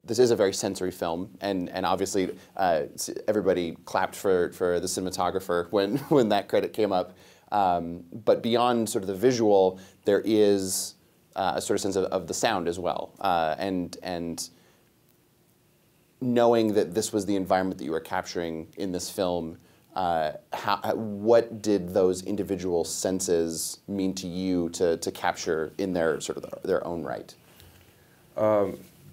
this is a very sensory film, and obviously everybody clapped for the cinematographer when when that credit came up. But beyond sort of the visual, there is a sort of sense of the sound as well, and knowing that this was the environment that you were capturing in this film. What did those individual senses mean to you to capture in their sort of their own right?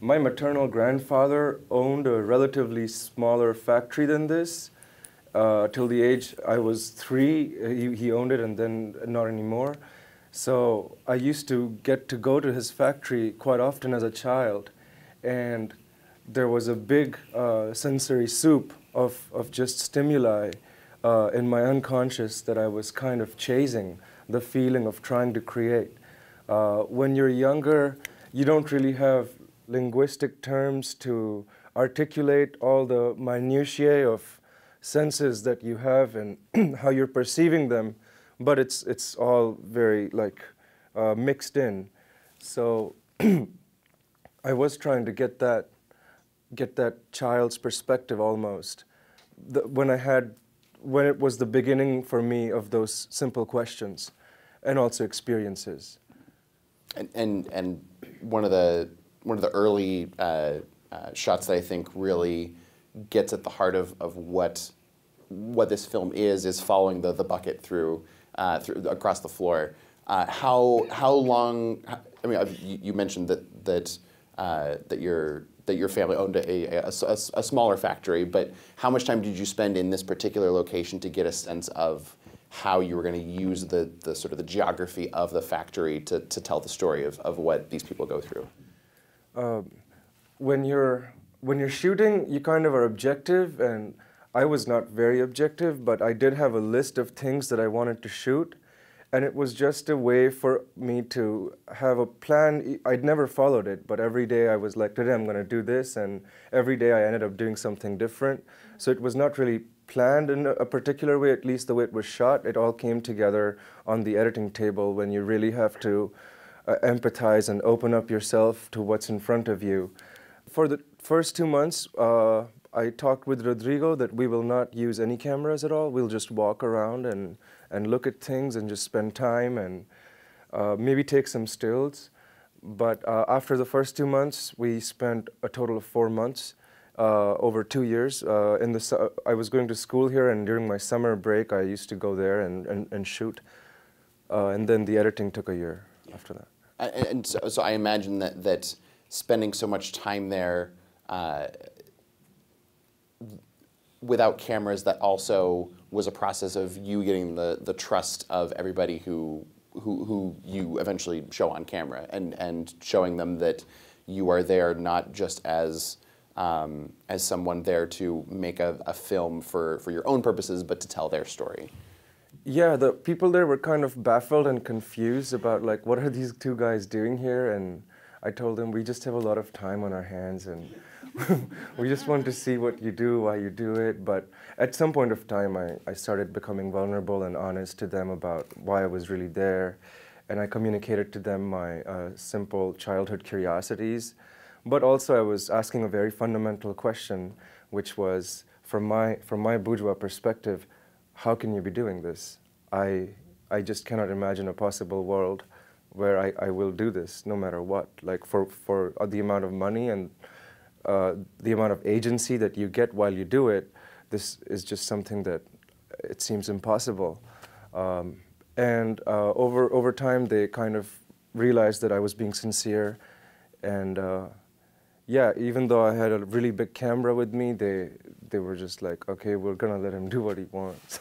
My maternal grandfather owned a relatively smaller factory than this. Till the age I was 3, he owned it, and then not anymore. So I used to get to go to his factory quite often as a child, and there was a big sensory soup of just stimuli in my unconscious that I was kind of chasing, the feeling of trying to create. When you're younger, you don't really have linguistic terms to articulate all the minutiae of senses that you have and how you're perceiving them, but it's all very like mixed in. So I was trying to get that child's perspective almost. When it was the beginning for me of those simple questions and also experiences. And one of the early shots that I think really gets at the heart of what this film is following the bucket through across the floor. How long? I mean, you mentioned that your family owned a smaller factory, but how much time did you spend in this particular location to get a sense of how you were going to use the sort of the geography of the factory to tell the story of what these people go through? When you're shooting, you kind of are objective, and I was not very objective, but I did have a list of things that I wanted to shoot, and it was just a way for me to have a plan. I'd never followed it, but every day I was like, today I'm going to do this, and every day I ended up doing something different. So it was not really planned in a particular way, at least the way it was shot. It all came together on the editing table when you really have to empathize and open up yourself to what's in front of you. For the first 2 months, I talked with Rodrigo that we will not use any cameras at all. We'll just walk around and look at things and just spend time and maybe take some stills. But after the first 2 months, we spent a total of 4 months over 2 years. I was going to school here, and during my summer break, I used to go there and shoot. And then the editing took a year after that. And so I imagine that spending so much time there without cameras, that also was a process of you getting the trust of everybody who you eventually show on camera, and showing them that you are there not just as someone there to make a film for your own purposes, but to tell their story. Yeah, the people there were kind of baffled and confused about, like, what are these two guys doing here? And I told them, we just have a lot of time on our hands, and we just want to see what you do, why you do it. But at some point of time, I started becoming vulnerable and honest to them about why I was really there. And I communicated to them my simple childhood curiosities. But also I was asking a very fundamental question, which was, from my bourgeois perspective, how can you be doing this? I just cannot imagine a possible world where I will do this no matter what. Like for the amount of money and the amount of agency that you get while you do it, this is just something that it seems impossible. And over time, they kind of realized that I was being sincere. And yeah, even though I had a really big camera with me, they were just like, okay, we're gonna let him do what he wants.